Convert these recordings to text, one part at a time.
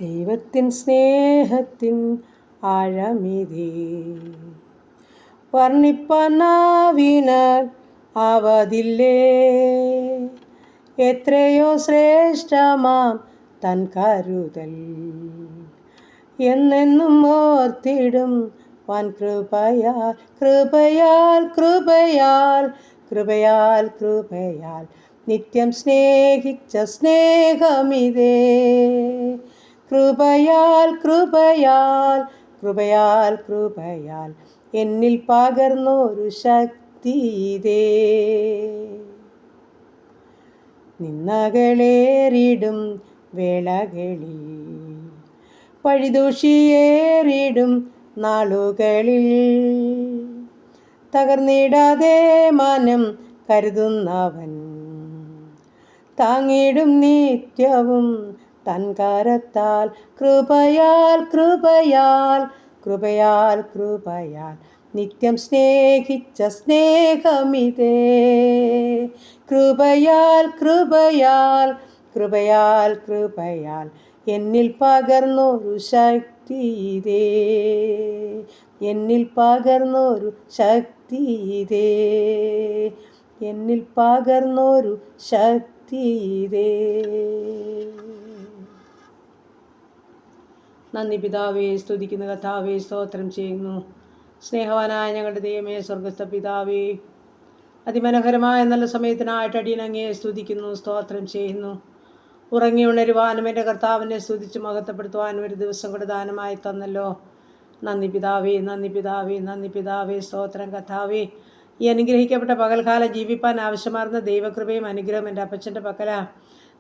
ദൈവത്തിൻ സ്നേഹത്തിൻ ആഴമിതേ, വർണ്ണിപ്പാനാവിനാൽ ആവതില്ലേ. എത്രയോ ശ്രേഷ്ഠമാം തൻ കരുതൽ എന്നെന്നും ഓർത്തിടും വൻ കൃപയാൽ കൃപയാൽ കൃപയാൽ കൃപയാൽ കൃപയാൽ നിത്യം സ്നേഹിച്ച സ്നേഹമിതേ. കൃപയാൽ കൃപയാൽ കൃപയാൽ കൃപയാൽ എന്നിൽ പകർന്നൊരു ശക്തി ഇതേ. നിന്നകളേറിടും വേളകളിൽ, പഴിദൂഷിയേറിടും നാളുകളിൽ, തകർന്നിടാതെ മനം കരുതുന്നവൻ താങ്ങിടും നിത്യവും തൻ കരത്താൽ. കൃപയാൽ കൃപയാൽ കൃപയാൽ കൃപയാൽ നിത്യം സ്നേഹിച്ച സ്നേഹമിതേ. കൃപയാൽ കൃപയാൽ കൃപയാൽ കൃപയാൽ എന്നിൽ പകർന്നൊരു ശക്തി ഇതേ. എന്നിൽ പകർന്നൊരു ശക്തി ഇതേ. എന്നിൽ പകർന്നൊരു ശക്തി ഇതേ. നന്ദി പിതാവേ, സ്തുതിക്കുന്ന കർത്താവേ, സ്തോത്രം ചെയ്യുന്നു. സ്നേഹവാനായ ഞങ്ങളുടെ ദൈവമേ, സ്വർഗസ്ഥ പിതാവേ, അതിമനോഹരമായ നല്ല സമയത്തിനായിട്ട് അടിയനങ്ങയെ സ്തുതിക്കുന്നു, സ്തോത്രം ചെയ്യുന്നു. ഉറങ്ങി ഉണരുവാനും എൻ്റെ കർത്താവിനെ സ്തുതിച്ച് മഹത്വപ്പെടുത്തുവാനും ഒരു ദിവസം കൂടെ ദാനമായി തന്നല്ലോ. നന്ദി പിതാവേ, നന്ദി പിതാവേ, നന്ദി പിതാവേ, സ്തോത്രം കർത്താവേ. ഈ അനുഗ്രഹിക്കപ്പെട്ട പകൽക്കാലം ജീവിപ്പാൻ ആവശ്യമാർന്ന ദൈവകൃപയും അനുഗ്രഹം എൻ്റെ അപ്പച്ചൻ്റെ പക്കല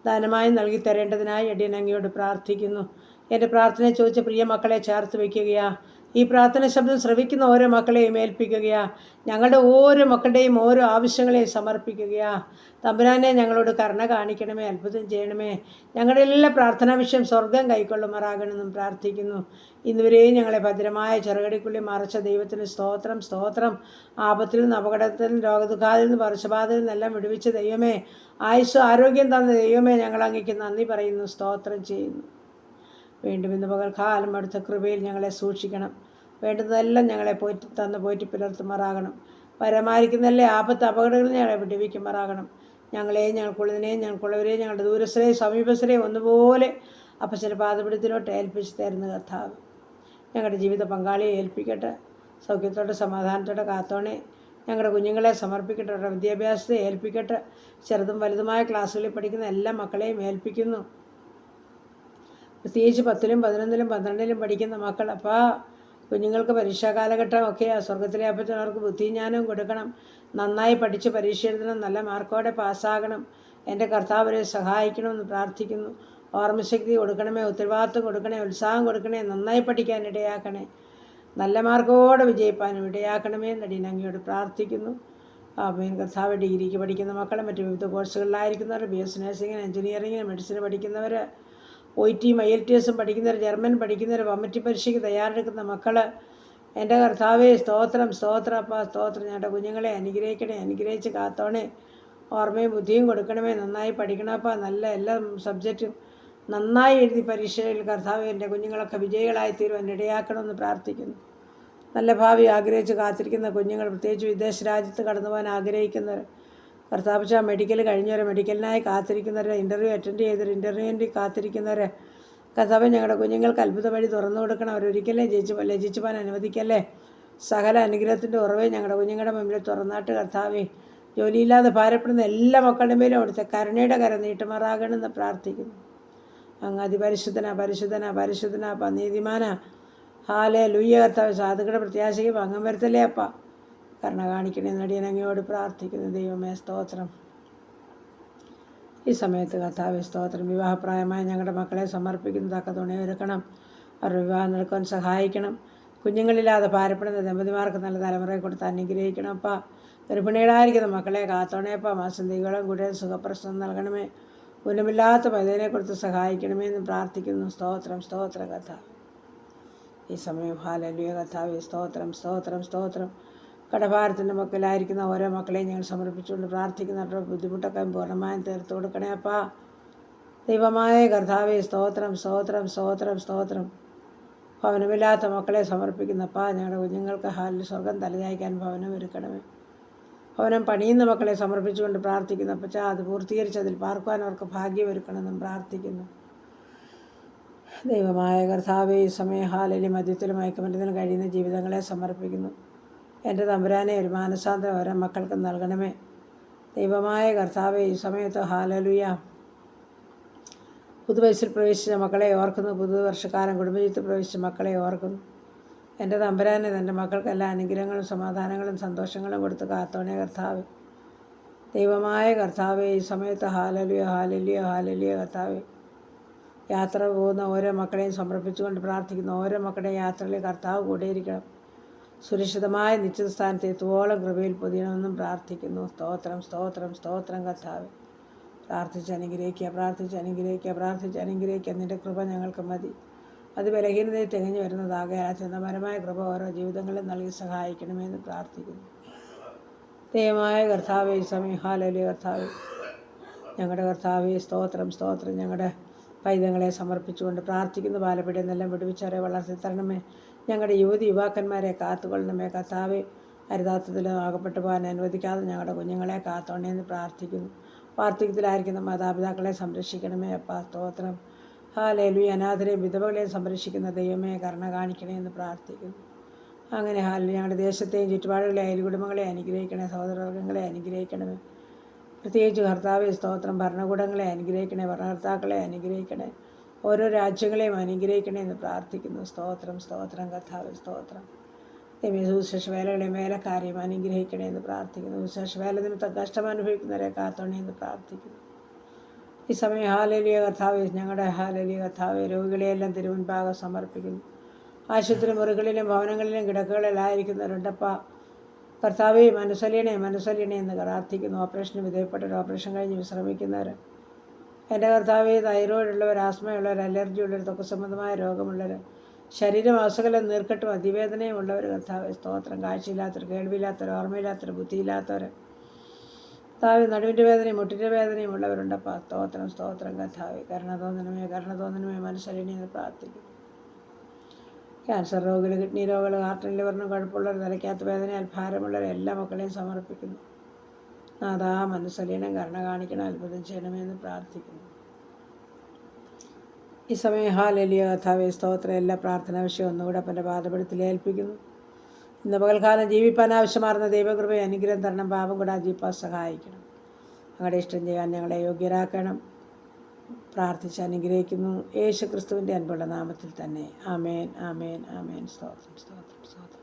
ദാനമായി നൽകി തരേണ്ടതിനായി അടിയനങ്ങയോട് പ്രാർത്ഥിക്കുന്നു. എൻ്റെ പ്രാർത്ഥന ചോദിച്ച പ്രിയ മക്കളെ ചേർത്ത് വയ്ക്കുകയാ. ഈ പ്രാർത്ഥന ശബ്ദം ശ്രവിക്കുന്ന ഓരോ മക്കളെയും ഏൽപ്പിക്കുകയാ. ഞങ്ങളുടെ ഓരോ മക്കളുടെയും ഓരോ ആവശ്യങ്ങളെയും സമർപ്പിക്കുകയാ. തമ്പുരാനെ, ഞങ്ങളോട് കരുണ കാണിക്കണമേ, അത്ഭുതം ചെയ്യണമേ. ഞങ്ങളുടെ എല്ലാ പ്രാർത്ഥനാ വിഷയം സ്വർഗം കൈക്കൊള്ളുമാറാകണമെന്നും പ്രാർത്ഥിക്കുന്നു. ഇന്നുവരെയും ഞങ്ങളെ ഭദ്രമായ ചെറുകടിക്കുള്ളിൽ മറച്ച ദൈവത്തിന് സ്തോത്രം, സ്തോത്രം. ആപത്തിൽ നിന്ന്, അപകടത്തിൽ നിന്ന്, രോഗദുഃഖാതിൽ നിന്ന്, വർഷബാധയിൽ നിന്നെല്ലാം വിടുവിച്ച ദൈവമേ, ആയുസ്സും ആരോഗ്യം തന്ന ദൈവമേ, ഞങ്ങൾ അങ്ങേക്ക് നന്ദി പറയുന്നു, സ്തോത്രം ചെയ്യുന്നു. വീണ്ടും ഇന്ന് പകൽക്കാലം അടുത്ത കൃപയിൽ ഞങ്ങളെ സൂക്ഷിക്കണം. വേണ്ടുന്നതെല്ലാം ഞങ്ങളെ പോറ്റി പുലർത്തുമാറാകണം. പരമായിരിക്കുന്നല്ലേ ആപത്ത് അപകടങ്ങളിൽ ഞങ്ങളെ വിടുവിക്കുമാറാകണം. ഞങ്ങളെയും ഞങ്ങൾക്കുള്ളതിനെയും ഞങ്ങൾക്കുള്ളവരെയും ഞങ്ങളുടെ ദൂരസ്ഥരെയും സമീപസ്ഥരെയും ഒന്നുപോലെ അപ്പച്ചൻ്റെ പാദപിടത്തിലോട്ട് ഏൽപ്പിച്ച് തരുന്ന കർത്താവ് ഞങ്ങളുടെ ജീവിത പങ്കാളിയെ ഏൽപ്പിക്കട്ടെ. സൗഖ്യത്തോടെ സമാധാനത്തോടെ കാത്തോണേ. ഞങ്ങളുടെ കുഞ്ഞുങ്ങളെ സമർപ്പിക്കട്ടെ. അവരുടെ വിദ്യാഭ്യാസത്തെ ഏൽപ്പിക്കട്ടെ. ചെറുതും വലുതുമായ ക്ലാസ്സുകളിൽ പഠിക്കുന്ന എല്ലാ മക്കളെയും ഏൽപ്പിക്കുന്നു. പ്രത്യേകിച്ച് 10ലും 11ലും 12ലും പഠിക്കുന്ന മക്കൾ, അപ്പോൾ കുഞ്ഞുങ്ങൾക്ക് പരീക്ഷാ കാലഘട്ടമൊക്കെ സ്വർഗത്തിലെ അപ്പച്ചൻ അവർക്ക് ബുദ്ധിജ്ഞാനവും കൊടുക്കണം. നന്നായി പഠിച്ച് പരീക്ഷ എഴുതണം, നല്ല മാർക്കോടെ പാസ്സാകണം. എൻ്റെ കർത്താവരെ സഹായിക്കണമെന്ന് പ്രാർത്ഥിക്കുന്നു. ഓർമ്മശക്തി കൊടുക്കണമേ, ഉത്തരവാദിത്വം കൊടുക്കണേ, ഉത്സാഹം കൊടുക്കണേ, നന്നായി പഠിക്കാൻ ഇടയാക്കണേ, നല്ല മാർക്കോടെ വിജയിപ്പാനും ഇടയാക്കണമേ എന്ന് അടിയനങ്ങയോട് പ്രാർത്ഥിക്കുന്നു. ആമേൻ. കർത്താവ് ഡിഗ്രിക്ക് പഠിക്കുന്ന മക്കളെ, മറ്റ് വിവിധ കോഴ്സുകളിലായിരിക്കുന്നവർ, BS നഴ്സിങ്ങിന്, എഞ്ചിനീയറിങ്ങിന്, മെഡിസിന് പഠിക്കുന്നവർ, OIT IELTS പഠിക്കുന്നവർ, ജർമ്മൻ പഠിക്കുന്നവർ, വമ്മറ്റി പരീക്ഷയ്ക്ക് തയ്യാറെടുക്കുന്ന മക്കൾ, എൻ്റെ കർത്താവേ സ്തോത്രം, സ്തോത്രം അപ്പാ, സ്തോത്രം. ഞങ്ങളുടെ കുഞ്ഞുങ്ങളെ അനുഗ്രഹിക്കണേ, അനുഗ്രഹിച്ച് കാത്തോണേ, ഓർമ്മയും ബുദ്ധിയും കൊടുക്കണമേ, നന്നായി പഠിക്കണപ്പാ, നല്ല എല്ലാ സബ്ജക്റ്റും നന്നായി എഴുതി പരീക്ഷയിൽ കർത്താവ് എൻ്റെ കുഞ്ഞുങ്ങളൊക്കെ വിജയികളായി തീരുവാൻ ഇടയാക്കണമെന്ന് പ്രാർത്ഥിക്കുന്നു. നല്ല ഭാവി ആഗ്രഹിച്ച് കാത്തിരിക്കുന്ന കുഞ്ഞുങ്ങൾ, പ്രത്യേകിച്ച് വിദേശ രാജ്യത്ത് കടന്നു പോകാൻ ആഗ്രഹിക്കുന്നവർ, കർത്താവ് മെഡിക്കൽ കഴിഞ്ഞവർ, മെഡിക്കലിനായി കാത്തിരിക്കുന്നവർ, ഇൻ്റർവ്യൂ അറ്റൻഡ് ചെയ്തവർ, ഇൻ്റർവ്യൂവിന് കാത്തിരിക്കുന്നവർ, കർത്താവ് ഞങ്ങളുടെ കുഞ്ഞുങ്ങൾക്ക് അത്ഭുത വഴി തുറന്നു കൊടുക്കണം. അവരൊരിക്കലേ ലജിച്ചു പോകാൻ അനുവദിക്കല്ലേ. സകല അനുഗ്രഹത്തിൻ്റെ ഉറവേ ഞങ്ങളുടെ കുഞ്ഞുങ്ങളുടെ മുമ്പിൽ തുറന്നാട്ട് കർത്താവേ, ജോലിയില്ലാതെ ഭാരപ്പെടുന്ന എല്ലാ മക്കളുടെ മേലും അവിടുത്തെ കരുണയുടെ കര നീട്ടുമാറാകണമെന്ന് പ്രാർത്ഥിക്കുന്നു. അങ്ങ് അതിപരിശുദ്ധന, പരിശുദ്ധന, പരിശുദ്ധന അപ്പ, നീതിമാന. ഹല്ലേലൂയ. കർത്താവ് സാധുക്കളുടെ പ്രത്യാശയ്ക്ക് ഭംഗം വരുത്തല്ലേ അപ്പ. കരുണ കാണിക്കണേ നടിയനങ്ങയോട് പ്രാർത്ഥിക്കുന്നു. ദൈവമേ സ്തോത്രം. ഈ സമയത്ത് കർത്താവേ സ്തോത്രം. വിവാഹപ്രായമായ ഞങ്ങളുടെ മക്കളെ സമർപ്പിക്കുന്ന തക്ക തുണയൊരുക്കണം. അവരുടെ വിവാഹം നടക്കാൻ സഹായിക്കണം. കുഞ്ഞുങ്ങളില്ലാതെ ഭാരപ്പെടുന്ന ദമ്പതിമാർക്ക് നല്ല തലമുറയെ കൊടുത്ത് അനുഗ്രഹിക്കണം അപ്പ. ഗർഭിണികളായിരിക്കുന്ന മക്കളെ കാത്തോണേപ്പ. മാസന്തികളും കൂടെ സുഖപ്രശ്നം നൽകണമേ. ഗുണമില്ലാത്ത പൈതനെ കൊടുത്ത് സഹായിക്കണമേ എന്ന് പ്രാർത്ഥിക്കുന്നു. സ്തോത്രം, സ്തോത്രം കർത്താവ്. ഈ സമയം ഹല്ലേലൂയ കർത്താവേ സ്തോത്രം, സ്തോത്രം, സ്തോത്രം. കടഭാരത്തിൻ്റെ മക്കളായിരിക്കുന്ന ഓരോ മക്കളെയും ഞങ്ങൾ സമർപ്പിച്ചുകൊണ്ട് പ്രാർത്ഥിക്കുന്നവരുടെ ബുദ്ധിമുട്ടൊക്കെ പൂർണ്ണമായും തീർത്ത് കൊടുക്കണേ അപ്പാ. ദൈവമായ കർത്താവേ, സ്തോത്രം സ്തോത്രം സ്തോത്രം സ്തോത്രം. ഭവനമില്ലാത്ത മക്കളെ സമർപ്പിക്കുന്നപ്പാ, ഞങ്ങളുടെ കുഞ്ഞുങ്ങൾക്ക് ഹാലിൽ സ്വർഗം തലചായ്ക്കാൻ ഭവനം ഒരുക്കണമേ. ഭവനം പണിയുന്ന മക്കളെ സമർപ്പിച്ചുകൊണ്ട് പ്രാർത്ഥിക്കുന്നു അപ്പച്ചാ, അത് പൂർത്തീകരിച്ചതിൽ പാർക്കുവാൻ അവർക്ക് ഭാഗ്യമൊരുക്കണമെന്നും പ്രാർത്ഥിക്കുന്നു. ദൈവമായ കർത്താവേ, ഈ സമയം ഹാലലി മദ്യത്തിലും മയക്കുമരുന്നിലും കഴിയുന്ന ജീവിതങ്ങളെ സമർപ്പിക്കുന്നു. എൻ്റെ തമ്പുരാനെ, ഒരു മാനസാന്തരം ഓരോ മക്കൾക്ക് നൽകണമേ. ദൈവമായ കർത്താവേ, ഈ സമയത്ത് ഹാലലുയ പുതുവയസ്സിൽ പ്രവേശിച്ച മക്കളെ ഓർക്കുന്നു. പുതുവർഷക്കാലം കുടുംബജീവിതത്തിൽ പ്രവേശിച്ച മക്കളെ ഓർക്കുന്നു. എൻ്റെ തമ്പുരാനെ, എൻ്റെ മക്കൾക്ക് എല്ലാ അനുഗ്രഹങ്ങളും സമാധാനങ്ങളും സന്തോഷങ്ങളും കൊടുത്ത് കാത്തോണേ കർത്താവേ. ദൈവമായ കർത്താവേ, ഈ സമയത്ത് ഹാലലുയ ഹാലലിയ ഹാലലിയ കർത്താവേ, യാത്ര പോകുന്ന ഓരോ മക്കളെയും സമർപ്പിച്ചുകൊണ്ട് പ്രാർത്ഥിക്കുന്നു. ഓരോ മക്കളുടെയും യാത്രയിൽ കർത്താവ് കൂടെയിരിക്കണം. സുരക്ഷിതമായ നിശ്ചിത സ്ഥാനത്ത് എത്തുവോളം കൃപയിൽ പൊതിയണമെന്നും പ്രാർത്ഥിക്കുന്നു. സ്തോത്രം സ്തോത്രം സ്തോത്രം കർത്താവേ. പ്രാർത്ഥിച്ച് അനുഗ്രഹിക്കുക. നിൻ്റെ കൃപ ഞങ്ങൾക്ക് മതി. അത് ബലഹീനതയെ തികഞ്ഞു വരുന്നതാകയാൽ ചിന്തപരമായ കൃപ ഓരോ ജീവിതങ്ങളിലും നൽകി സഹായിക്കണമെന്ന് പ്രാർത്ഥിക്കുന്നു. ദൈവമായ കർത്താവേ, ഈ സമയം ഹാലലി കർത്താവേ, ഞങ്ങളുടെ കർത്താവേ, സ്തോത്രം സ്തോത്രം. ഞങ്ങളുടെ പൈതങ്ങളെ സമർപ്പിച്ചുകൊണ്ട് പ്രാർത്ഥിക്കുന്നു. ബാലപീഠയിൽ നിന്നെല്ലാം വിടുവിച്ചവരെ വളർത്തി തരണമേ. ഞങ്ങളുടെ യുവാക്കന്മാരെ കാത്തുകൊള്ളണമേ കർത്താവേ. ഹരിതാത്വത്തിലും അകപ്പെട്ടു പോകാൻ അനുവദിക്കാതെ ഞങ്ങളുടെ കുഞ്ഞുങ്ങളെ കാത്തോണേന്ന് പ്രാർത്ഥിക്കുന്നു. വാർദ്ധക്യത്തിലായിരിക്കുന്ന മാതാപിതാക്കളെ സംരക്ഷിക്കണമേ അപ്പാ. സ്തോത്രം. ഹാലേലുയ. അനാഥരെയും വിധവകളെയും സംരക്ഷിക്കുന്ന ദൈവമേ, കരുണ കാണിക്കണേ എന്ന് പ്രാർത്ഥിക്കുന്നു. അങ്ങനെ ഞങ്ങളുടെ ദേശത്തെയും ചുറ്റുപാടുകളെ അയൽകുടുംബങ്ങളെ അനുഗ്രഹിക്കണേ. സഹോദരവർഗ്ഗങ്ങളെ അനുഗ്രഹിക്കണമേ. പ്രത്യേകിച്ച് കർത്താവേ, സ്തോത്രം. ഭരണകൂടങ്ങളെ അനുഗ്രഹിക്കണേ. ഭരണകർത്താക്കളെ അനുഗ്രഹിക്കണേ. ഓരോ രാജ്യങ്ങളെയും അനുഗ്രഹിക്കണേ എന്ന് പ്രാർത്ഥിക്കുന്നു. സ്തോത്രം സ്തോത്രം കർത്താവേ, സ്തോത്രം. സുവിശേഷ വേലകളെയും വേലക്കാരെയും അനുഗ്രഹിക്കണേ എന്ന് പ്രാർത്ഥിക്കുന്നു. സുവിശേഷ വേല നിമിത്തം കഷ്ടം അനുഭവിക്കുന്നവരെ കാത്തോണേ എന്ന് പ്രാർത്ഥിക്കുന്നു. ഈ സമയം ഹാലലിയ കർത്താവേ, ഞങ്ങളുടെ ഹാലലിയ കർത്താവേ, രോഗികളെയെല്ലാം തിരുമുൻപാകെ സമർപ്പിക്കുന്നു. ആശുപത്രി മുറികളിലും ഭവനങ്ങളിലും കിടക്കുകളിലായിരിക്കുന്നവരുണ്ടപ്പാ. കർത്താവേ, മനസ്സലിയണേ എന്ന് പ്രാർത്ഥിക്കുന്നു. ഓപ്പറേഷന് വിധേയപ്പെട്ടവർ, ഓപ്പറേഷൻ കഴിഞ്ഞ് വിശ്രമിക്കുന്നവർ, എൻ്റെ കർത്താവേ, തൈറോയിഡുള്ളവർ, ആസ്മയുള്ളവർ, അലർജിയുള്ളവർ, ത്വക്ക് സംബന്ധമായ രോഗമുള്ളവർ, ശരീരമാസകലം നീർക്കെട്ടും അതിവേദനയും ഉള്ളവർ കർത്താവേ, സ്തോത്രം. കാഴ്ചയില്ലാത്തവർ, കേൾവിയില്ലാത്തവർ, ഓർമ്മയില്ലാത്തവർ, ബുദ്ധിയില്ലാത്തവർ, കർത്താവേ, നടുവിൻ്റെ വേദനയും മുട്ടിൻ്റെ വേദനയും ഉള്ളവരുണ്ടപ്പാ. സ്തോത്രം സ്തോത്രം കർത്താവേ. കരുണ തോന്നണമേ മനസ്സലിയണേ എന്ന് പ്രാർത്ഥിക്കുന്നു. ക്യാൻസർ രോഗികൾ, കിഡ്നി രോഗികൾ, ഹാർട്ടിനും ലിവറിനും കുഴപ്പമുള്ളവർ, തലയ്ക്കകത്ത് വേദനയാൽ ഭാരമുള്ളവർ, എല്ലാ മക്കളെയും സമർപ്പിക്കുന്നു. നാഥാ, മനസ്സലിയണം, കരുണ കാണിക്കണം, അത്ഭുതം ചെയ്യണമെന്ന് പ്രാർത്ഥിക്കുന്നു. ഈ സമയം ഹാലലിയ കർത്താവേ, സ്തോത്രം. എല്ലാ പ്രാർത്ഥനാ വിഷയം ഒന്നുകൂടെ അപ്പൻ്റെ പാദപീഠത്തിൽ ഏൽപ്പിക്കുന്നു. ഇന്ന് പകൽക്കാലം ജീവിപ്പാൻ ആവശ്യമാർന്ന ദൈവകൃപയെ അനുഗ്രഹം തരണം. പാപം കൂടാ ജീവിപ്പാൻ സഹായിക്കണം. ഞങ്ങളുടെ ഇഷ്ടം ചെയ്യാൻ ഞങ്ങളെ യോഗ്യരാക്കണം. പ്രാർത്ഥിച്ച് അനുഗ്രഹിക്കുന്നു യേശു ക്രിസ്തുവിൻ്റെ അൻപുള്ള നാമത്തിൽ തന്നെ. ആമേൻ ആമേൻ ആമേൻ. സ്തോത്രം സ്തോത്രം സ്തോത്രം.